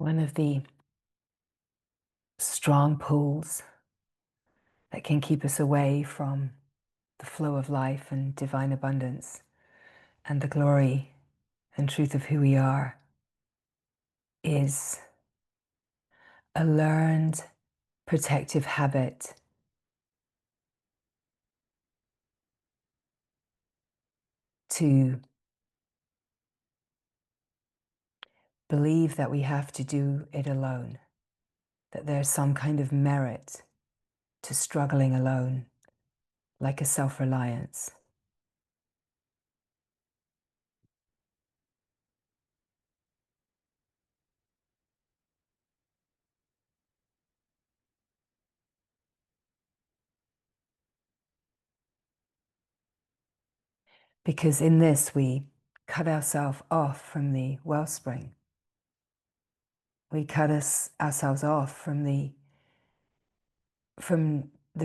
One of the strong pulls that can keep us away from the flow of life and divine abundance and the glory and truth of who we are is a learned protective habit to believe that we have to do it alone, that there's some kind of merit to struggling alone, like a self-reliance. Because in this we cut ourselves off from the wellspring. We cut ourselves off from the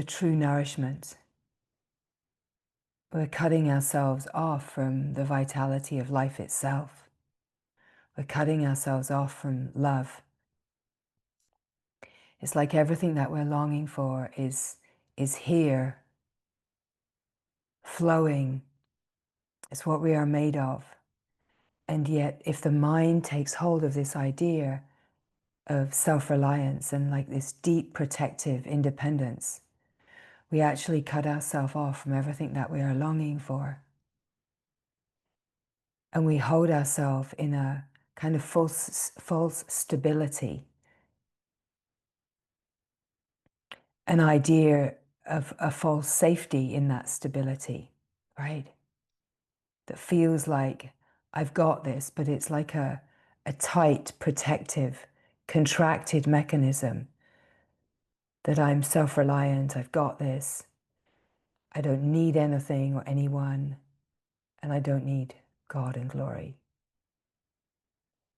true nourishment. We're cutting ourselves off from the vitality of life itself. We're cutting ourselves off from love. It's like everything that we're longing for is here, flowing. It's what we are made of. And yet, if the mind takes hold of this idea of self-reliance and like this deep protective independence, we actually cut ourselves off from everything that we are longing for. And we hold ourselves in a kind of false stability, an idea of a false safety in that stability, right? That feels like I've got this, but it's like a tight, protective, contracted mechanism that I'm self-reliant, I've got this, I don't need anything or anyone, and I don't need God and glory.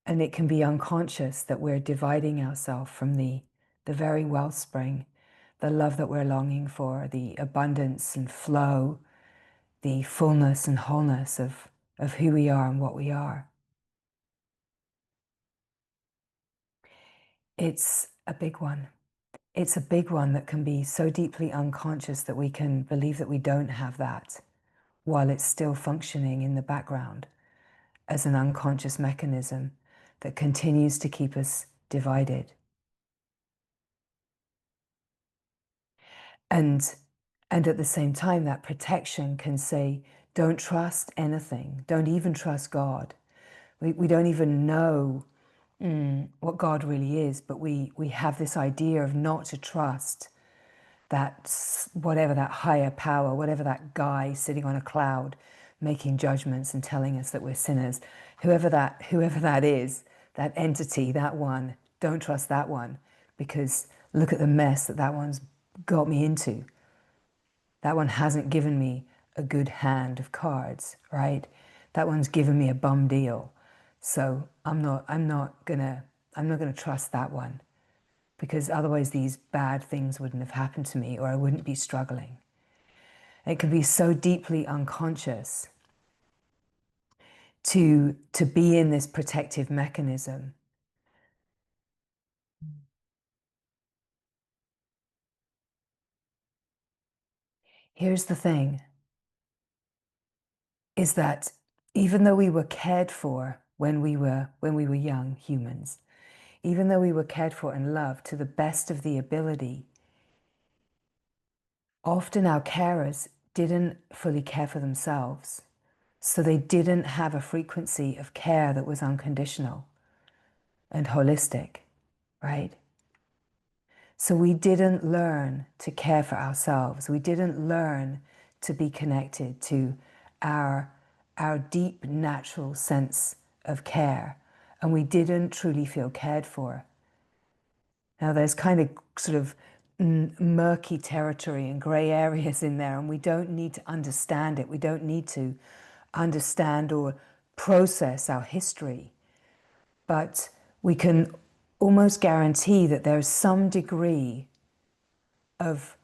And it can be unconscious that we're dividing ourselves from the very wellspring, the love that we're longing for, the abundance and flow, the fullness and wholeness of who we are and what we are. It's a big one. It's a big one that can be so deeply unconscious that we can believe that we don't have that while it's still functioning in the background as an unconscious mechanism that continues to keep us divided. And at the same time, that protection can say, don't trust anything. Don't even trust God. We don't even know what God really is, but we have this idea of not to trust that whatever that higher power, whatever that guy sitting on a cloud making judgments and telling us that we're sinners, whoever that is, that entity, that one, don't trust that one, because look at the mess that one's got me into. That one hasn't given me a good hand of cards, right? That one's given me a bum deal. So I'm not gonna trust that one, because otherwise these bad things wouldn't have happened to me, or I wouldn't be struggling. It can be so deeply unconscious to be in this protective mechanism. Here's the thing, is that even though we were cared for when we were young humans, even though we were cared for and loved to the best of the ability, often our carers didn't fully care for themselves. So they didn't have a frequency of care that was unconditional and holistic, right? So we didn't learn to care for ourselves. We didn't learn to be connected to our deep natural sense of care. And we didn't truly feel cared for. Now there's kind of sort of murky territory and gray areas in there, and we don't need to understand it. We don't need to understand or process our history, but we can almost guarantee that there's some degree of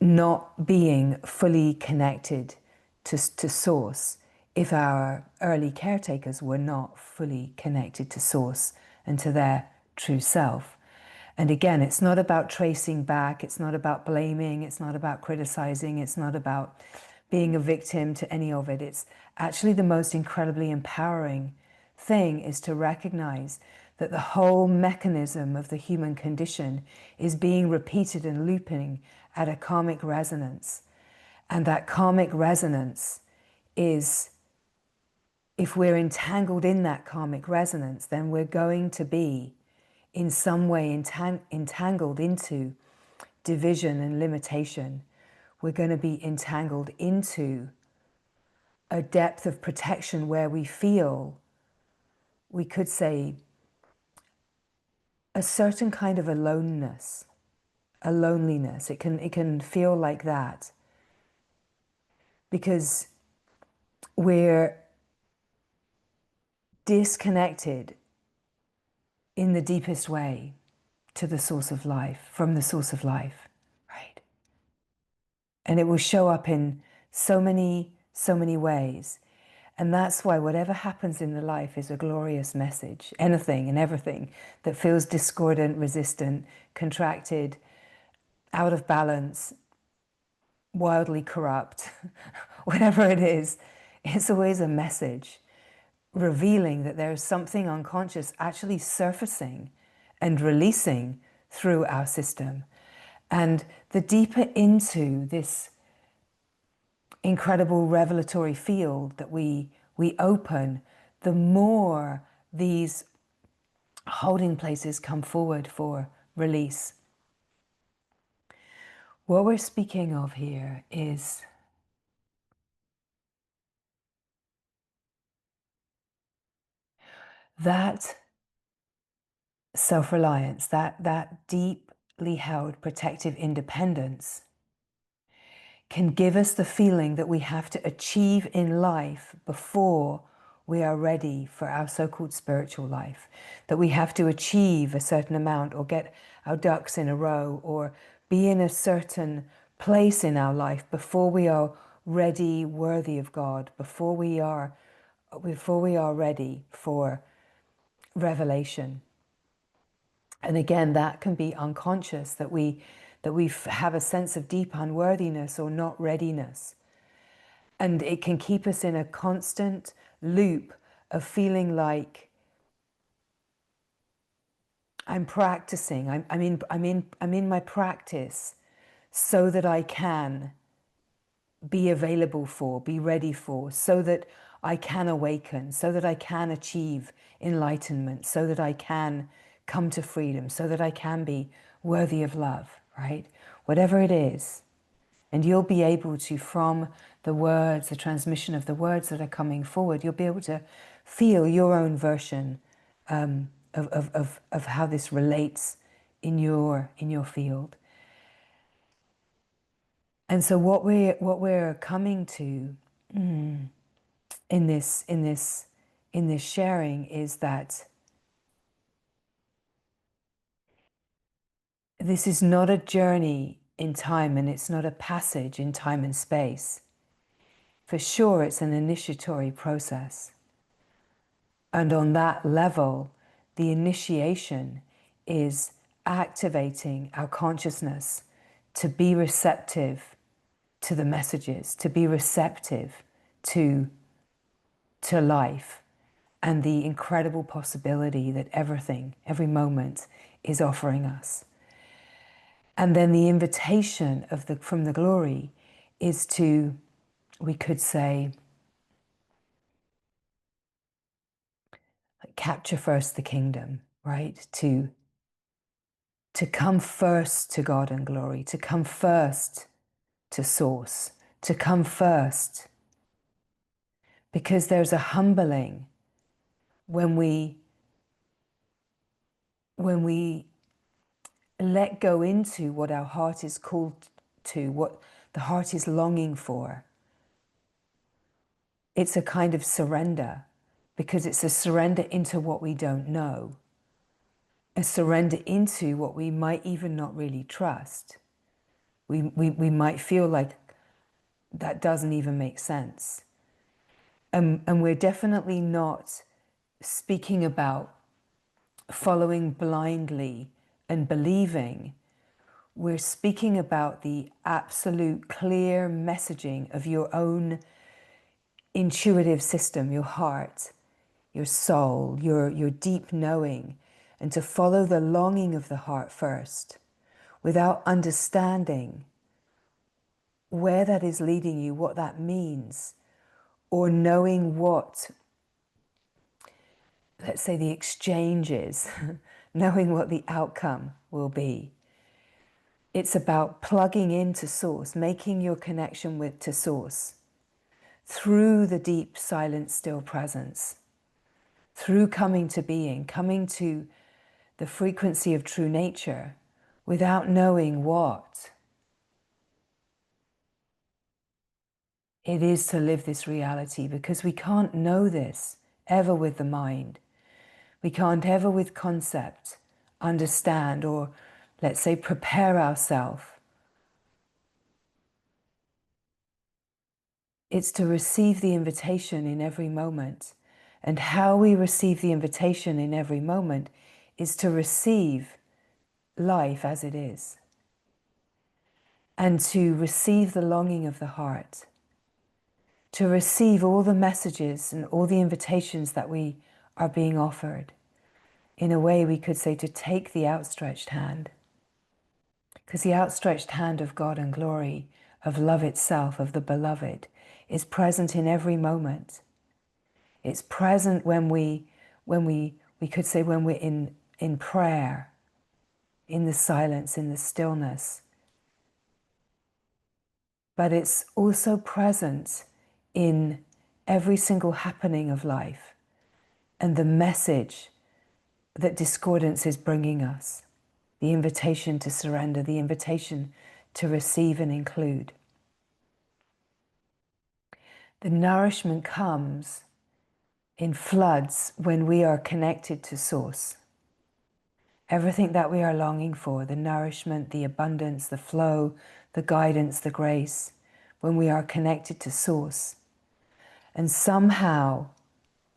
not being fully connected to source if our early caretakers were not fully connected to source and to their true self. And again, it's not about tracing back, it's not about blaming, it's not about criticizing, it's not about being a victim to any of it. It's actually the most incredibly empowering thing is to recognize that the whole mechanism of the human condition is being repeated and looping at a karmic resonance. And that karmic resonance is, if we're entangled in that karmic resonance, then we're going to be in some way entangled into division and limitation. We're going to be entangled into a depth of protection where we feel, we could say, a certain kind of aloneness, a loneliness. It can feel like that because we're disconnected in the deepest way to the source of life, from the source of life, right? And it will show up in so many ways. And that's why whatever happens in the life is a glorious message. Anything and everything that feels discordant, resistant, contracted, out of balance, wildly corrupt, whatever it is, it's always a message revealing that there is something unconscious actually surfacing and releasing through our system. And the deeper into this incredible revelatory field that we open, the more these holding places come forward for release. What we're speaking of here is that self-reliance, that deeply held protective independence can give us the feeling that we have to achieve in life before we are ready for our so-called spiritual life, that we have to achieve a certain amount or get our ducks in a row or be in a certain place in our life before we are ready, worthy of God, before we are ready for revelation. And again, that can be unconscious, that we have a sense of deep unworthiness or not readiness. And it can keep us in a constant loop of feeling like I'm practicing, I'm in my practice so that I can be available for, be ready for, so that I can awaken, so that I can achieve enlightenment, so that I can come to freedom, so that I can be worthy of love, right? Whatever it is. And you'll be able to, from the words, the transmission of the words that are coming forward, you'll be able to feel your own version of how this relates in your field. And so what we're coming to in this sharing is that this is not a journey in time, and it's not a passage in time and space. For sure, it's an initiatory process. And on that level, the initiation is activating our consciousness to be receptive to the messages, to be receptive to life and the incredible possibility that everything, every moment is offering us. And then the invitation from the glory is to, we could say, capture first the kingdom, right? To come first to God and glory, to come first to source, to come first. Because there's a humbling when we let go into what our heart is called to, what the heart is longing for. It's a kind of surrender, because it's a surrender into what we don't know, a surrender into what we might even not really trust. We might feel like that doesn't even make sense. And we're definitely not speaking about following blindly and believing. We're speaking about the absolute clear messaging of your own intuitive system, your heart, your soul, your deep knowing, and to follow the longing of the heart first without understanding where that is leading you, what that means, or knowing what, let's say, the exchange is, knowing what the outcome will be. It's about plugging into source, making your connection to source through the deep, silent, still presence, through coming to being, coming to the frequency of true nature without knowing what it is to live this reality, because we can't know this ever with the mind. We can't ever with concept understand, or let's say prepare ourselves. It's to receive the invitation in every moment. And how we receive the invitation in every moment is to receive life as it is, and to receive the longing of the heart, to receive all the messages and all the invitations that we are being offered. In a way, we could say to take the outstretched hand, because the outstretched hand of God and glory, of love itself, of the beloved, is present in every moment. It's present when we could say when we're in prayer, in the silence, in the stillness. But it's also present in every single happening of life and the message that discordance is bringing us, the invitation to surrender, the invitation to receive and include. The nourishment comes in floods when we are connected to source. Everything that we are longing for, the nourishment, the abundance, the flow, the guidance, the grace, when we are connected to source. And somehow,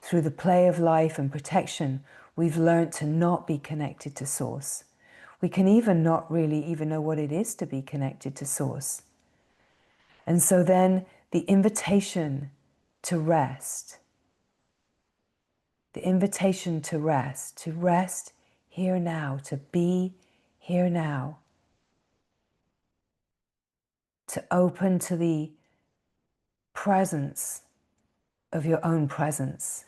through the play of life and protection, we've learned to not be connected to source. We can even not really even know what it is to be connected to source. And so then the invitation to rest, to rest here now, to be here now, to open to the presence of your own presence,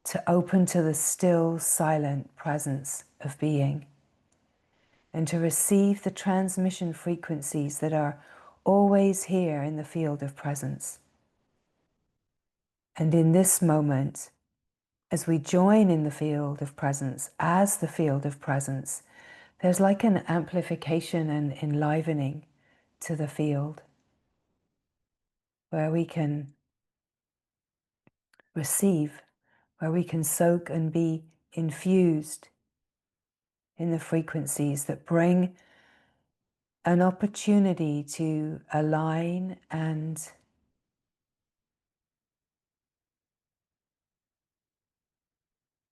to open to the still, silent presence of being, and to receive the transmission frequencies that are always here in the field of presence. And in this moment, as we join in the field of presence, as the field of presence, there's like an amplification and enlivening to the field, where we can receive, where we can soak and be infused in the frequencies that bring an opportunity to align and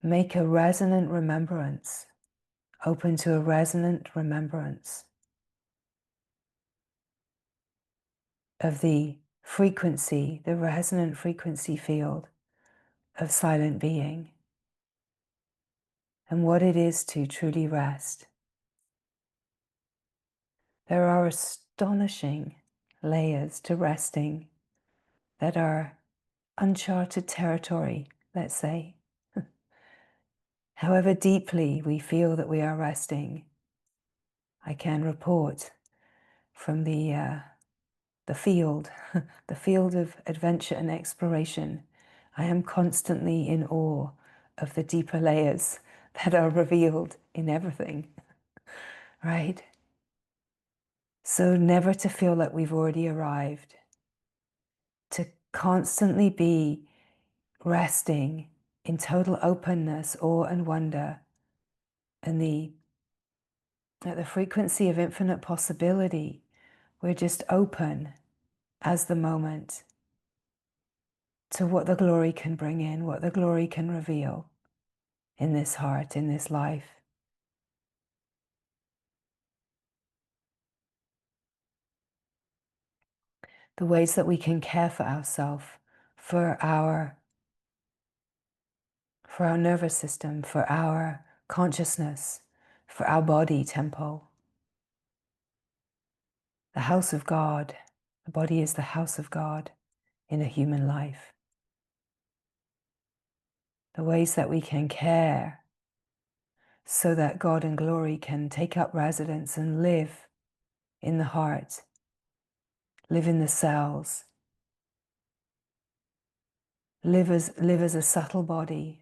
make a resonant remembrance, open to a resonant remembrance of the frequency, the resonant frequency field of silent being, and what it is to truly rest. There are astonishing layers to resting that are uncharted territory, let's say. However deeply we feel that we are resting, I can report from the field, the field of adventure and exploration, I am constantly in awe of the deeper layers that are revealed in everything, right? So never to feel like we've already arrived, to constantly be resting in total openness, awe and wonder, and at the frequency of infinite possibility. We're just open as the moment to what the glory can bring in, what the glory can reveal in this heart, in this life. The ways that we can care for ourselves, for our nervous system, for our consciousness, for our body temple. The house of God. The body is the house of God in a human life. The ways that we can care so that God and glory can take up residence and live in the heart, live in the cells, live as a subtle body,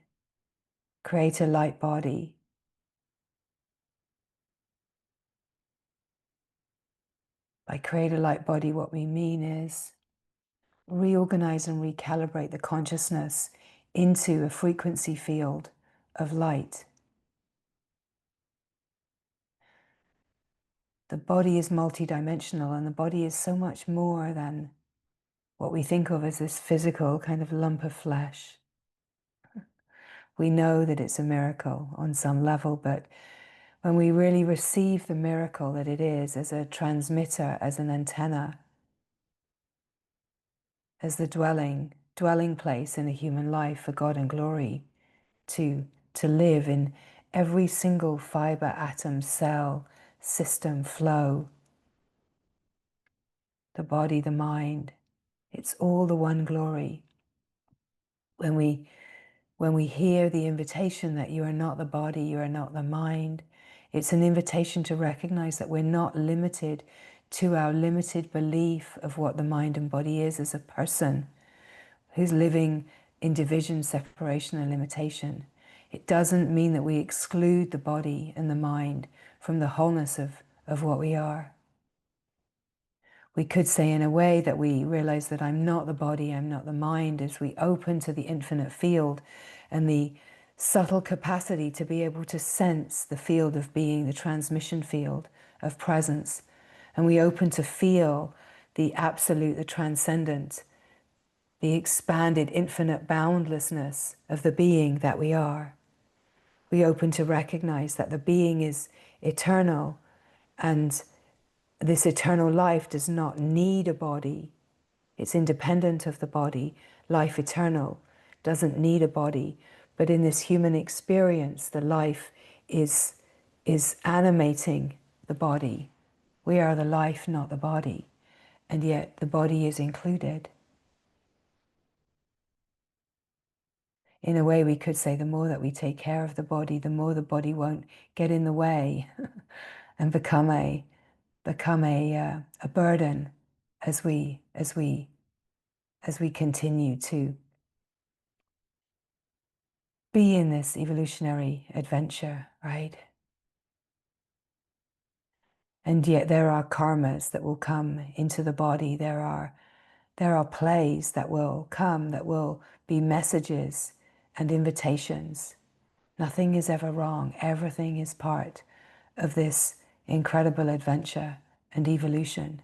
create a light body. By create a light body, what we mean is reorganize and recalibrate the consciousness into a frequency field of light. The body is multidimensional, and the body is so much more than what we think of as this physical kind of lump of flesh. We know that it's a miracle on some level, but when we really receive the miracle that it is as a transmitter, as an antenna, as the dwelling place in a human life for God and glory, to live in every single fiber, atom, cell, system, flow, the body, the mind, it's all the one glory. When we hear the invitation that you are not the body, you are not the mind, it's an invitation to recognize that we're not limited to our limited belief of what the mind and body is as a person who's living in division, separation, and limitation. It doesn't mean that we exclude the body and the mind from the wholeness of what we are. We could say in a way that we realize that I'm not the body, I'm not the mind, as we open to the infinite field and the subtle capacity to be able to sense the field of being, the transmission field of presence. And we open to feel the absolute, the transcendent, the expanded, infinite boundlessness of the being that we are. We open to recognize that the being is eternal, and this eternal life does not need a body. It's independent of the body. Life eternal doesn't need a body. But in this human experience, the life is animating the body. We are the life, not the body. And yet the body is included. In a way, we could say the more that we take care of the body, the more the body won't get in the way and become a burden as we continue to be in this evolutionary adventure, right? And yet there are karmas that will come into the body. There are plays that will come, that will be messages and invitations. Nothing is ever wrong. Everything is part of this incredible adventure and evolution.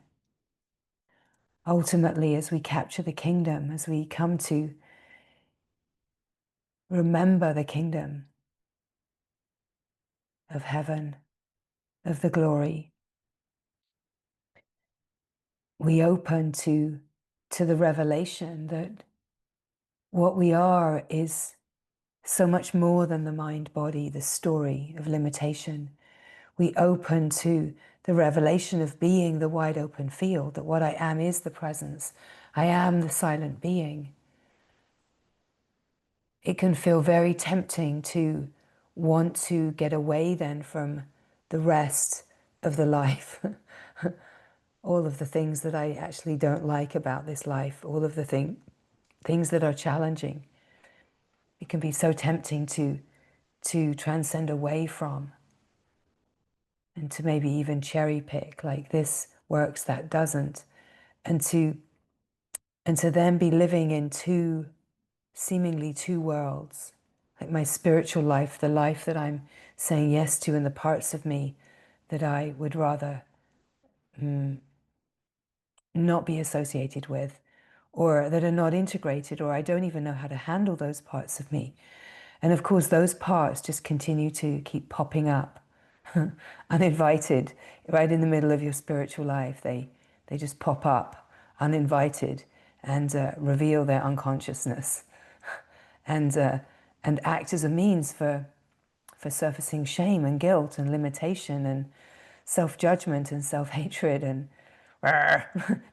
Ultimately, as we capture the kingdom, as we come to remember the kingdom of heaven, of the glory, we open to the revelation that what we are is so much more than the mind-body, the story of limitation. We open to the revelation of being the wide open field, that what I am is the presence. I am the silent being. It can feel very tempting to want to get away then from the rest of the life. All of the things that I actually don't like about this life, all of the things that are challenging. It can be so tempting to transcend away from, and to maybe even cherry pick, like this works, that doesn't, and to then be living in seemingly two worlds, like my spiritual life, the life that I'm saying yes to, and the parts of me that I would rather not be associated with, or that are not integrated, or I don't even know how to handle those parts of me. And of course, those parts just continue to keep popping up uninvited, right in the middle of your spiritual life. They just pop up uninvited and reveal their unconsciousness and act as a means for surfacing shame and guilt and limitation and self-judgment and self-hatred and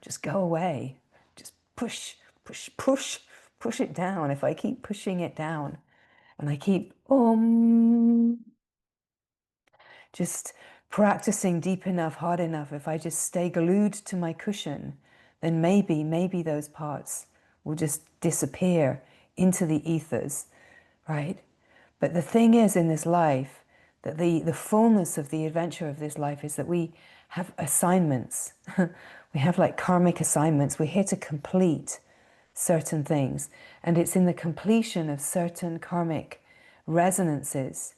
just go away. Just push it down. If I keep pushing it down and I keep just practicing deep enough, hard enough, if I just stay glued to my cushion, then maybe those parts will just disappear into the ethers, right? But the thing is in this life, that the fullness of the adventure of this life is that we have assignments. We have like karmic assignments. We're here to complete certain things. And it's in the completion of certain karmic resonances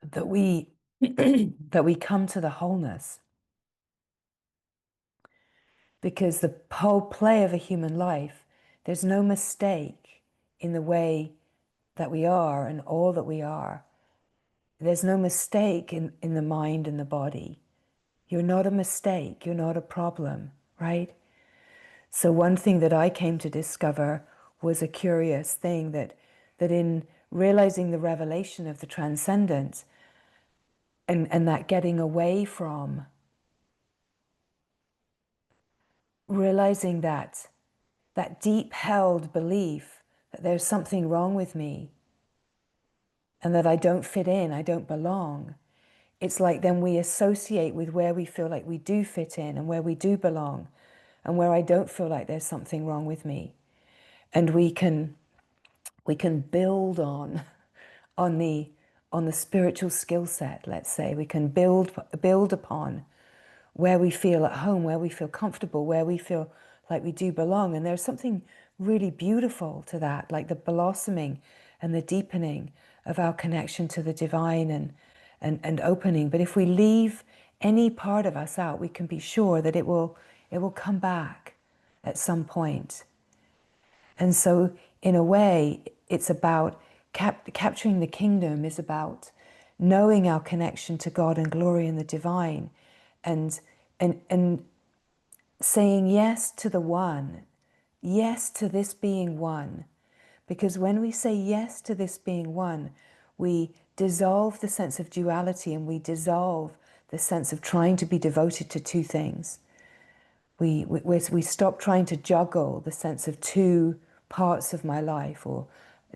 that we that we come to the wholeness. Because the whole play of a human life, there's no mistake in the way that we are and all that we are. There's no mistake in the mind and the body. You're not a mistake. You're not a problem, right? So one thing that I came to discover was a curious thing that in realizing the revelation of the transcendent and that getting away from realizing that deep held belief that there's something wrong with me and that I don't fit in, I don't belong. It's like then we associate with where we feel like we do fit in and where we do belong and where I don't feel like there's something wrong with me. And we can build on the spiritual skill set, let's say. We can build upon where we feel at home, where we feel comfortable, where we feel like we do belong. And there's something really beautiful to that, like the blossoming and the deepening of our connection to the divine and opening. But if we leave any part of us out, we can be sure that it will come back at some point. And so in a way, it's about capturing the kingdom is about knowing our connection to God and glory and the divine and saying yes to the one, yes to this being one. Because when we say yes to this being one, we dissolve the sense of duality and we dissolve the sense of trying to be devoted to two things. We stop trying to juggle the sense of two parts of my life or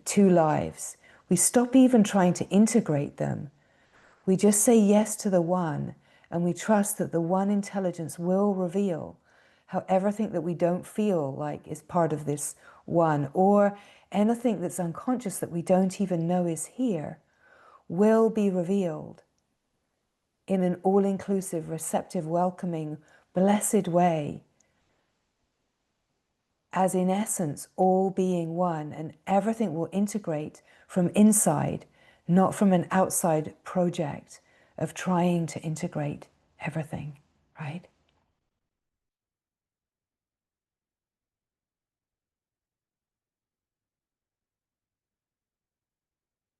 two lives. We stop even trying to integrate them. We just say yes to the one and we trust that the one intelligence will reveal how everything that we don't feel like is part of this one or anything that's unconscious that we don't even know is here will be revealed in an all-inclusive, receptive, welcoming, blessed way as in essence all being one, and everything will integrate from inside, not from an outside project of trying to integrate everything, right?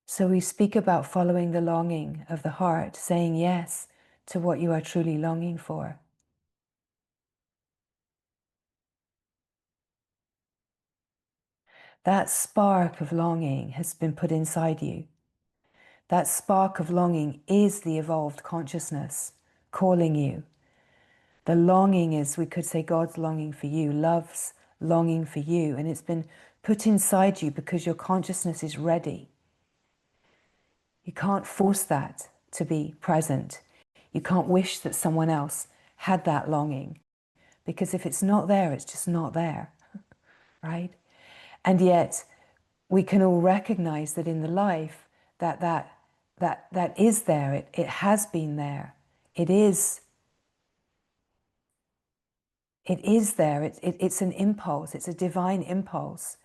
So we speak about following the longing of the heart, saying yes to what you are truly longing for. That spark of longing has been put inside you. That spark of longing is the evolved consciousness calling you. The longing is, we could say, God's longing for you, love's longing for you, and it's been put inside you because your consciousness is ready. You can't force that to be present. You can't wish that someone else had that longing, because if it's not there, it's just not there, right? And yet we can all recognize that in the life that is there. It has been there. It is there. It's an impulse. It's a divine impulse.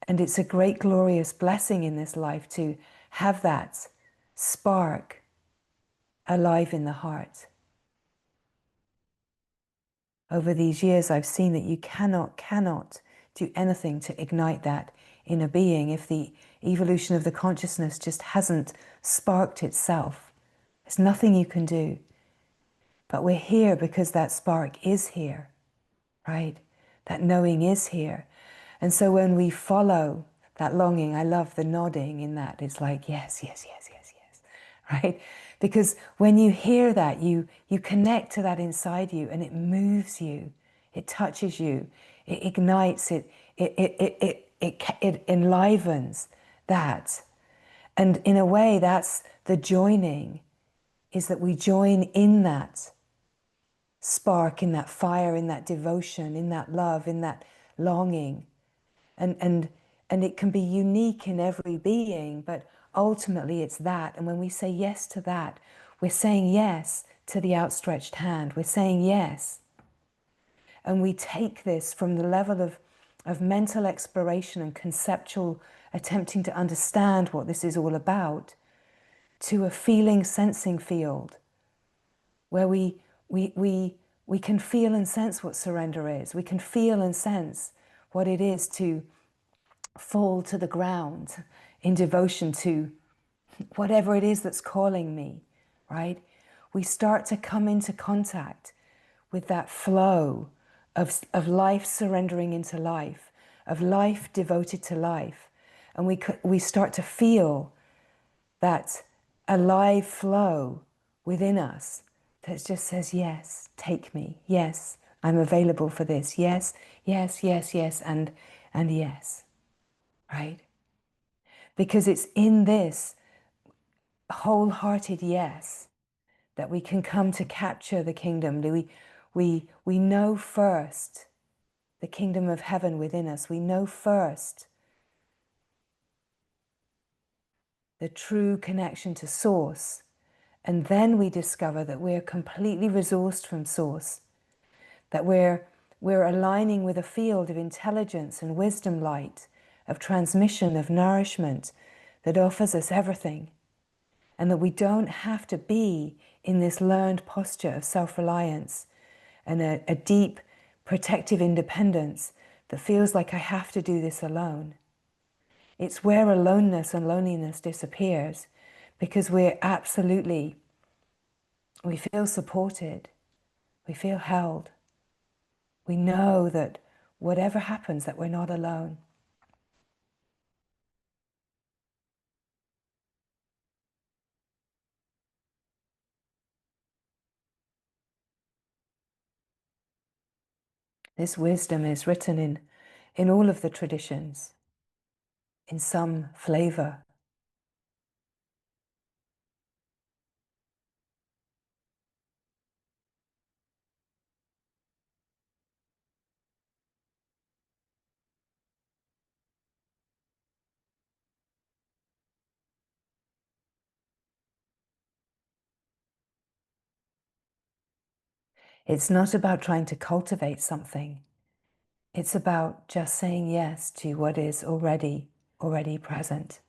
And it's a great, glorious blessing in this life to have that spark alive in the heart. Over these years, I've seen that you cannot do anything to ignite that inner being if the evolution of the consciousness just hasn't sparked itself. There's nothing you can do. But we're here because that spark is here, right? That knowing is here. And so when we follow that longing, I love the nodding in that. It's like, yes, yes, yes, yes, yes, right? Because when you hear that, you connect to that inside you and it moves you, it touches you, it ignites, it enlivens that. And in a way, that's the joining, is that we join in that spark, in that fire, in that devotion, in that love, in that longing. And it can be unique in every being, but ultimately it's that. And when we say yes to that, we're saying yes to the outstretched hand. We're saying yes. And we take this from the level of mental exploration and conceptual attempting to understand what this is all about to a feeling, sensing field where we can feel and sense what surrender is. We can feel and sense what it is to fall to the ground in devotion to whatever it is that's calling me, right? We start to come into contact with that flow of life surrendering into life, of life devoted to life. And we start to feel that alive flow within us that just says, yes, take me. Yes, I'm available for this. Yes, yes, yes, yes, and yes, right? Because it's in this wholehearted yes that we can come to capture the kingdom. We know first the kingdom of heaven within us. We know first the true connection to source. And then we discover that we're completely resourced from source, that we're aligning with a field of intelligence and wisdom light, of transmission, of nourishment that offers us everything. And that we don't have to be in this learned posture of self-reliance and a deep protective independence that feels like I have to do this alone. It's where aloneness and loneliness disappears, because we're absolutely, we feel supported, we feel held. We know that whatever happens, that we're not alone. This wisdom is written in all of the traditions, in some flavor. It's not about trying to cultivate something. It's about just saying yes to what is already present.